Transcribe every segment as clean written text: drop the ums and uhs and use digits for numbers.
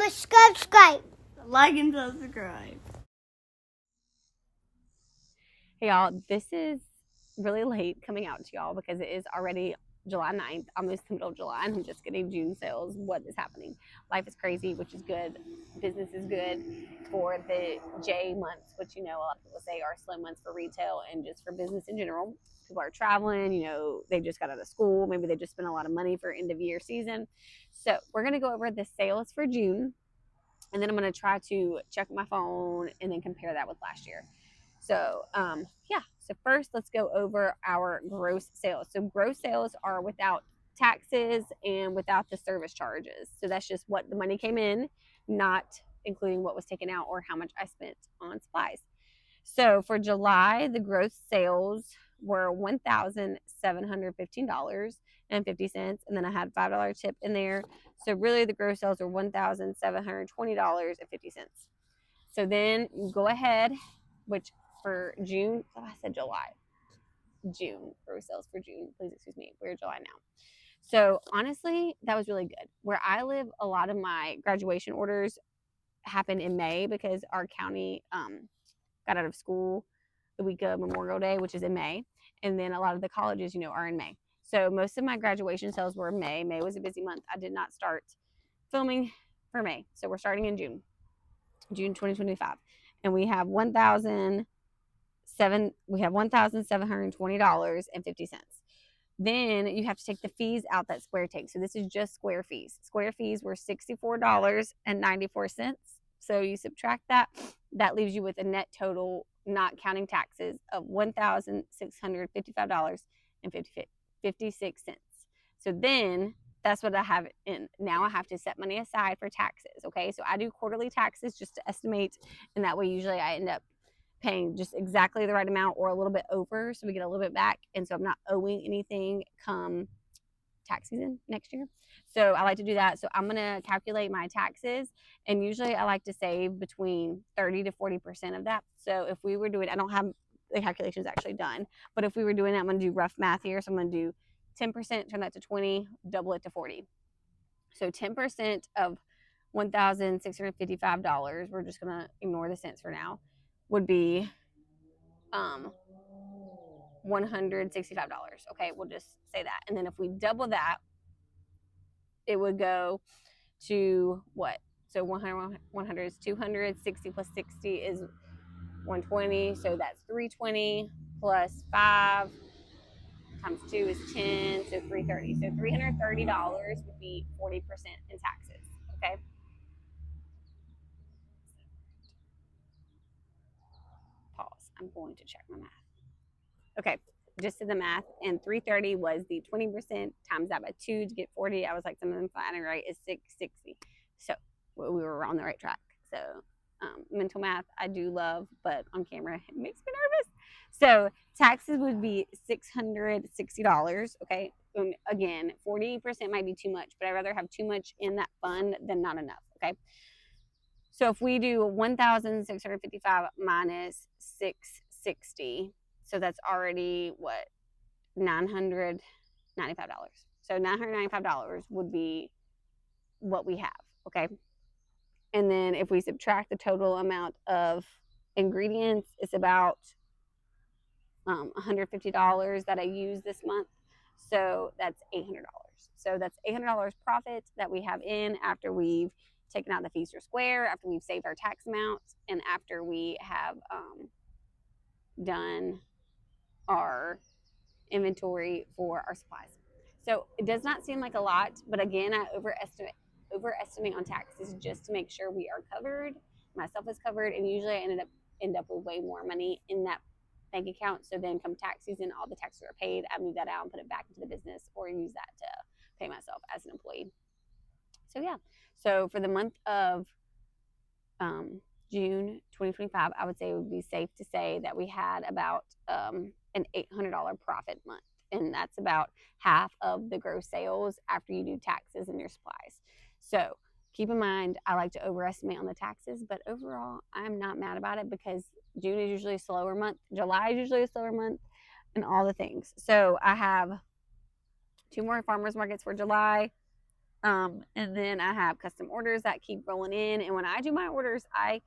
and subscribe. Like and subscribe. Hey y'all, this is really late coming out to y'all because it is already July 9th, almost the middle of July, and I'm just getting June sales. What is happening? Life is crazy, which is good. Business is good for the J months, which, a lot of people say are slow months for retail and just for business in general. People are traveling, they just got out of school. Maybe they just spent a lot of money for end of year season. So we're going to go over the sales for June, and then I'm going to try to check my phone and then compare that with last year. So, So first, let's go over our gross sales. So gross sales are without taxes and without the service charges. So that's just what the money came in, not including what was taken out or how much I spent on supplies. So for July, the gross sales were $1,715.50, and then I had $5 tip in there. So really, the gross sales are $1,720.50. So then you go ahead, which for June, I said July. June, gross sales for June. Please excuse me. We're July now. So honestly, that was really good. Where I live, a lot of my graduation orders happen in May because our county got out of school the week of Memorial Day, which is in May. And then a lot of the colleges, are in May. So most of my graduation sales were in May. May was a busy month. I did not start filming for May. So we're starting in June 2025. And we have $1,720.50. Then you have to take the fees out that Square takes. So this is just Square fees. Square fees were $64.94. So you subtract that. That leaves you with a net total, not counting taxes, of $1,655.56. So then that's what I have in. Now I have to set money aside for taxes. Okay. So I do quarterly taxes just to estimate. And that way, usually I end up paying just exactly the right amount or a little bit over. So we get a little bit back. And so I'm not owing anything come tax season next year. So I like to do that. So I'm going to calculate my taxes. And usually I like to save between 30 to 40% of that. So if we were doing, I don't have the calculations actually done, but if we were doing that, I'm going to do rough math here. So I'm going to do 10%, turn that to 20, double it to 40. So 10% of $1,655, we're just going to ignore the cents for now, would be $165. Okay, we'll just say that. And then if we double that, it would go to what? So 100 is 200, 60 plus 60 is 120. So that's 320 plus 5 times 2 is 10, so 330. So $330 would be 40% in taxes. Okay. Pause. I'm going to check my math. Okay, just did the math, and 330 was the 20% times that by 2 to get 40. I was like, something finding right is 660. So we were on the right track. So mental math I do love, but on camera it makes me nervous. So taxes would be $660. Okay, and again, 40% might be too much, but I'd rather have too much in that fund than not enough. Okay, so if we do 1,655 minus 660, so that's already what, $995. So $995 would be what we have. Okay, and then if we subtract the total amount of ingredients, it's about $150 that I use this month. So that's $800. So that's $800 profit that we have in after we've taken out the fees for Square, after we've saved our tax amounts, and after we have done our inventory for our supplies. So it does not seem like a lot, but again, I overestimate on taxes just to make sure we are covered. Myself is covered, and usually I end up with way more money in that bank account. So then come tax season, all the taxes are paid. I move that out and put it back into the business or use that to pay myself as an employee. So yeah, so for the month of June 2025, I would say it would be safe to say that we had about an $800 profit month. And that's about half of the gross sales after you do taxes and your supplies. So keep in mind, I like to overestimate on the taxes, but overall, I'm not mad about it because June is usually a slower month. July is usually a slower month, and all the things. So I have 2 more farmers markets for July. And then I have custom orders that keep rolling in. And when I do my orders, I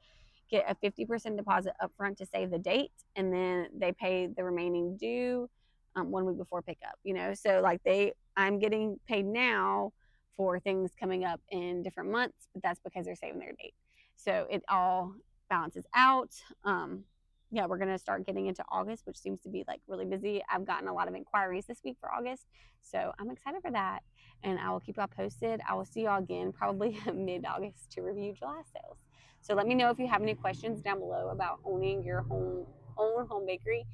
get a 50% deposit upfront to save the date, and then they pay the remaining due 1 week before pickup. So like I'm getting paid now for things coming up in different months, but that's because they're saving their date. So it all balances out. Yeah, we're gonna start getting into August, which seems to be like really busy. I've gotten a lot of inquiries this week for August, so I'm excited for that. And I will keep y'all posted. I will see y'all again probably mid-August to review July sales. So let me know if you have any questions down below about owning your own home bakery.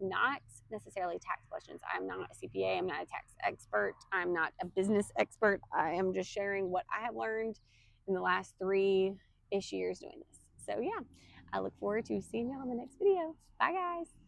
Not necessarily tax questions. I'm not a CPA. I'm not a tax expert. I'm not a business expert. I am just sharing what I have learned in the last 3-ish years doing this. So yeah, I look forward to seeing y'all in the next video. Bye guys.